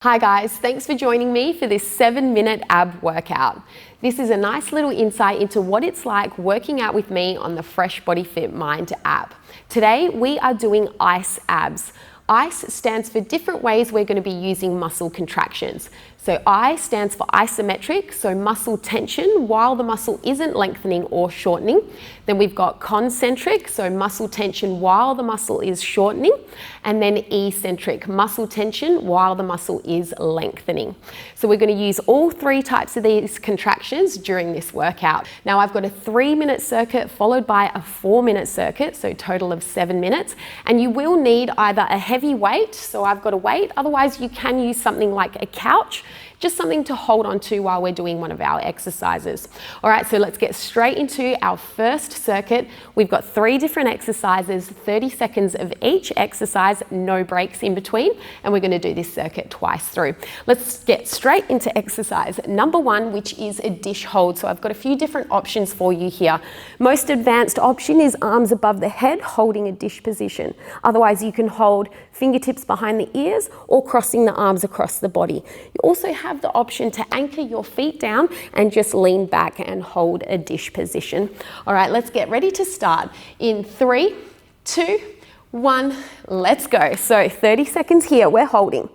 Hi guys, thanks for joining me for this 7-minute ab workout. This is a nice little insight into what it's like working out with me on the Fresh Body Fit Mind app. Today we are doing ICE abs. ICE stands for different ways we're going to be using muscle contractions. So I stands for isometric, so muscle tension while the muscle isn't lengthening or shortening. Then we've got concentric, so muscle tension while the muscle is shortening. And then eccentric, muscle tension while the muscle is lengthening. So we're going to use all three types of these contractions during this workout. Now I've got a 3-minute circuit followed by a 4-minute circuit, so total of 7 minutes. And you will need either a heavy weight, so I've got a weight, otherwise you can use something like a couch, just something to hold on to while we're doing one of our exercises. All right, so let's get straight into our first circuit. We've got 3 different exercises, 30 seconds of each exercise, no breaks in between, and we're gonna do this circuit twice through. Let's get straight into exercise number 1, which is a dish hold. So I've got a few different options for you here. Most advanced option is arms above the head, holding a dish position. Otherwise, you can hold fingertips behind the ears or crossing the arms across the body. You also have the option to anchor your feet down and just lean back and hold a dish position. All right, let's get ready to start. In 3, 2, 1, let's go. So 30 seconds here, we're holding.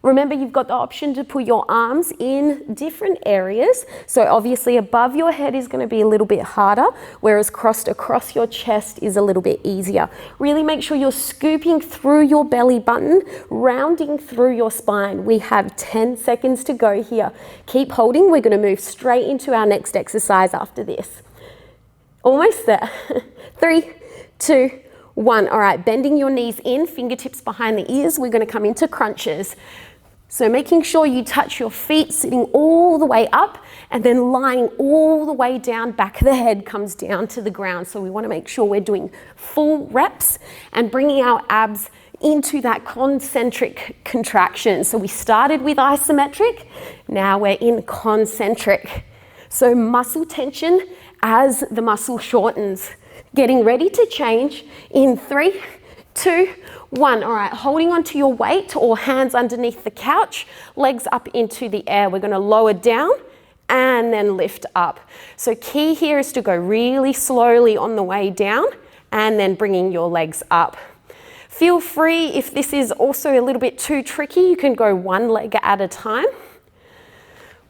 Remember, you've got the option to put your arms in different areas. So obviously above your head is going to be a little bit harder, whereas crossed across your chest is a little bit easier. Really make sure you're scooping through your belly button, rounding through your spine. We have 10 seconds to go here. Keep holding. We're going to move straight into our next exercise after this. Almost there. 3, 2, 1. All right, bending your knees in, fingertips behind the ears. We're going to come into crunches. So making sure you touch your feet, sitting all the way up and then lying all the way down, back of the head comes down to the ground. So we want to make sure we're doing full reps and bringing our abs into that concentric contraction. So we started with isometric, now we're in concentric. So muscle tension as the muscle shortens. Getting ready to change in 3, 2, 1. All right, holding onto your weight or hands underneath the couch, legs up into the air. We're going to lower down and then lift up. So key here is to go really slowly on the way down and then bringing your legs up. Feel free, if this is also a little bit too tricky, you can go one leg at a time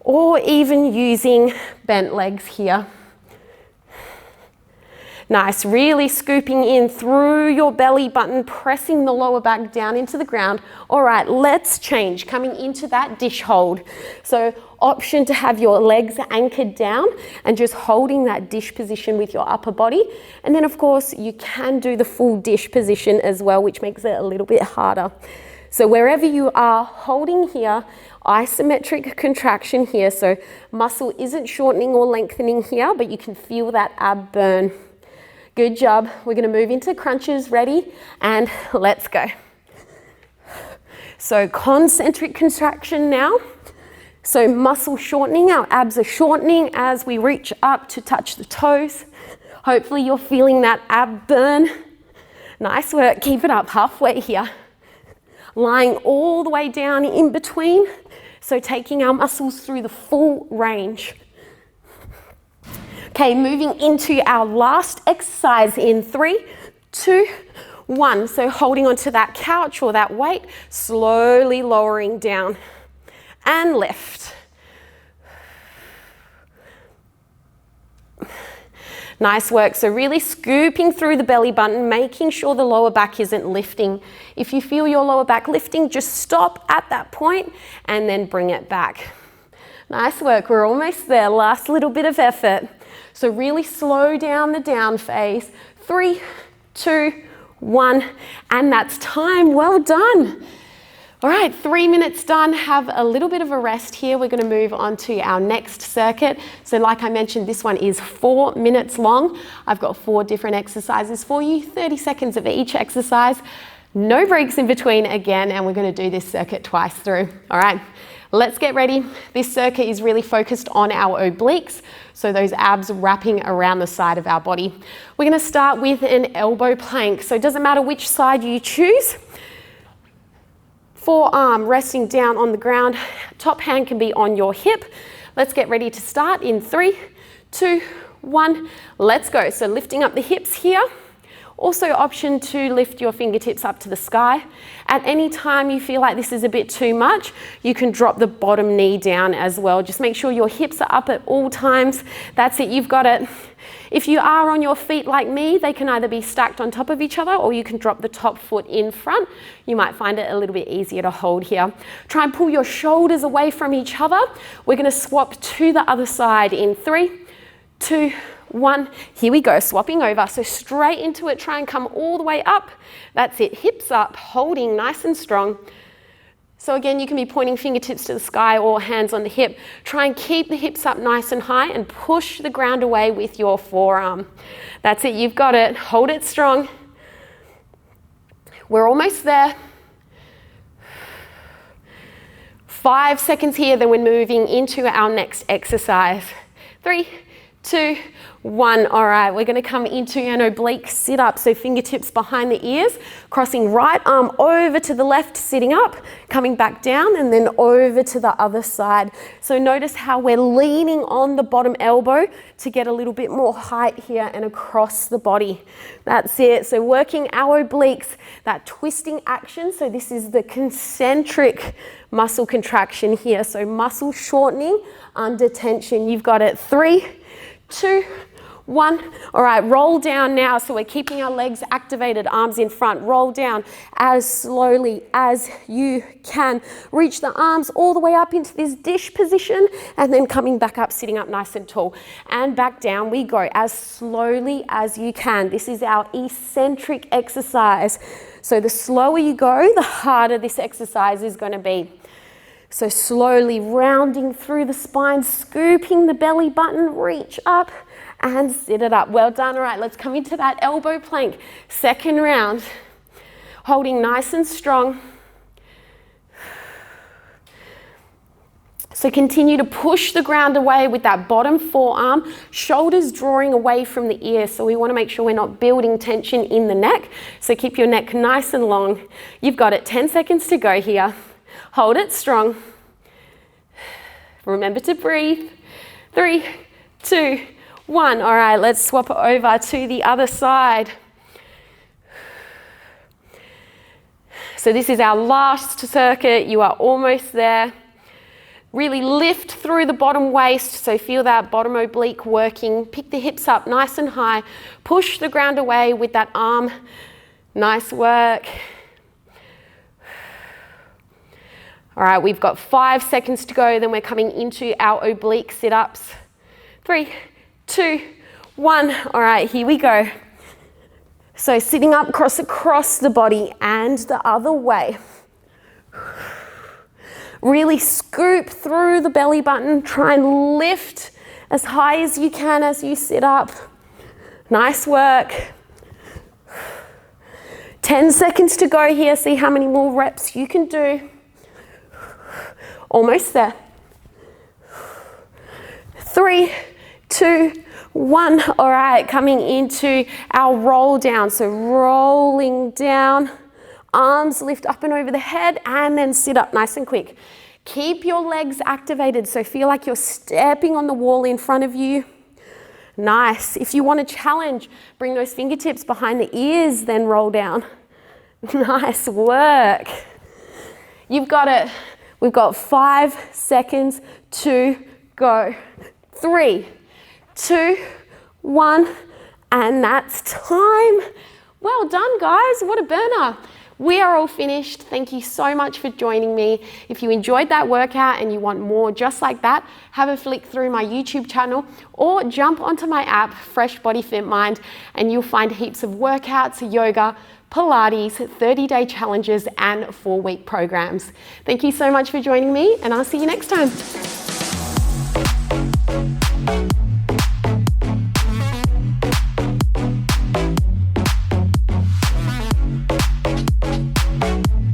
or even using bent legs here. Nice, really scooping in through your belly button, pressing the lower back down into the ground. All right, let's change, coming into that dish hold. So option to have your legs anchored down and just holding that dish position with your upper body. And then of course, you can do the full dish position as well, which makes it a little bit harder. So wherever you are holding here, isometric contraction here. So muscle isn't shortening or lengthening here, but you can feel that ab burn. Good job. We're going to move into crunches. Ready? And let's go. So concentric contraction now. So muscle shortening. Our abs are shortening as we reach up to touch the toes. Hopefully you're feeling that ab burn. Nice work. Keep it up halfway here. Lying all the way down in between. So taking our muscles through the full range. Okay, moving into our last exercise in 3, 2, 1. So holding onto that couch or that weight, slowly lowering down and lift. Nice work. So really scooping through the belly button, making sure the lower back isn't lifting. If you feel your lower back lifting, just stop at that point and then bring it back. Nice work. We're almost there. Last little bit of effort. So really slow down the down phase. 3, 2, 1, and that's time. Well done. All right, 3 minutes done. Have a little bit of a rest here. We're going to move on to our next circuit. So like I mentioned, this one is 4 minutes long. I've got 4 different exercises for you, 30 seconds of each exercise. No breaks in between again, and we're going to do this circuit twice through. All right. Let's get ready. This circuit is really focused on our obliques, so those abs wrapping around the side of our body. We're going to start with an elbow plank. So it doesn't matter which side you choose. forearm resting down on the ground. Top hand can be on your hip. Let's get ready to start in 3, 2, 1. Let's go. So lifting up the hips here. Also option to lift your fingertips up to the sky. At any time you feel like this is a bit too much, you can drop the bottom knee down as well. Just make sure your hips are up at all times. That's it, you've got it. If you are on your feet like me, they can either be stacked on top of each other or you can drop the top foot in front. You might find it a little bit easier to hold here. Try and pull your shoulders away from each other. We're going to swap to the other side in 3, 2, 1. Here we go, swapping over. So straight into it, try and come all the way up. That's it, hips up, holding nice and strong. So again, you can be pointing fingertips to the sky or hands on the hip. Try and keep the hips up nice and high and push the ground away with your forearm. That's it, you've got it. Hold it strong. We're almost there. 5 seconds here, then we're moving into our next exercise. 3, 2, 1. All right, we're going to come into an oblique sit-up. So fingertips behind the ears, crossing right arm over to the left, sitting up, coming back down, and then over to the other side. So notice how we're leaning on the bottom elbow to get a little bit more height here and across the body. That's it. So working our obliques, that twisting action. So this is the concentric muscle contraction here. So muscle shortening under tension. You've got it. 3, 2, 1. All right, roll down now. So we're keeping our legs activated, arms in front. Roll down as slowly as you can. Reach the arms all the way up into this dish position and then coming back up, sitting up nice and tall. And back down we go as slowly as you can. This is our eccentric exercise. So the slower you go, the harder this exercise is going to be. So slowly rounding through the spine, scooping the belly button, reach up and sit it up. Well done. All right, let's come into that elbow plank. Second round, holding nice and strong. So continue to push the ground away with that bottom forearm, shoulders drawing away from the ear. So we want to make sure we're not building tension in the neck. So keep your neck nice and long. You've got it. 10 seconds to go here. Hold it strong. Remember to breathe. 3, 2, 1. All right, let's swap it over to the other side. So this is our last circuit. You are almost there. Really lift through the bottom waist. So feel that bottom oblique working. Pick the hips up nice and high. Push the ground away with that arm. Nice work. All right, we've got 5 seconds to go, then we're coming into our oblique sit-ups. 3, 2, 1. All right, here we go. So sitting up, cross across the body and the other way. Really scoop through the belly button. Try and lift as high as you can as you sit up. Nice work. 10 seconds to go here. See how many more reps you can do. Almost there. 3, 2, 1. All right, coming into our roll down. So rolling down, arms lift up and over the head and then sit up nice and quick. Keep your legs activated. So feel like you're stepping on the wall in front of you. Nice. If you want to challenge, bring those fingertips behind the ears, then roll down. Nice work. You've got it. We've got 5 seconds to go. 3, 2, 1, and that's time. Well done, guys. What a burner. We are all finished. Thank you so much for joining me. If you enjoyed that workout and you want more just like that, have a flick through my YouTube channel or jump onto my app, Fresh Body Fit Mind, and you'll find heaps of workouts, yoga, Pilates, 30-day challenges, and 4-week programs. Thank you so much for joining me, and I'll see you next time.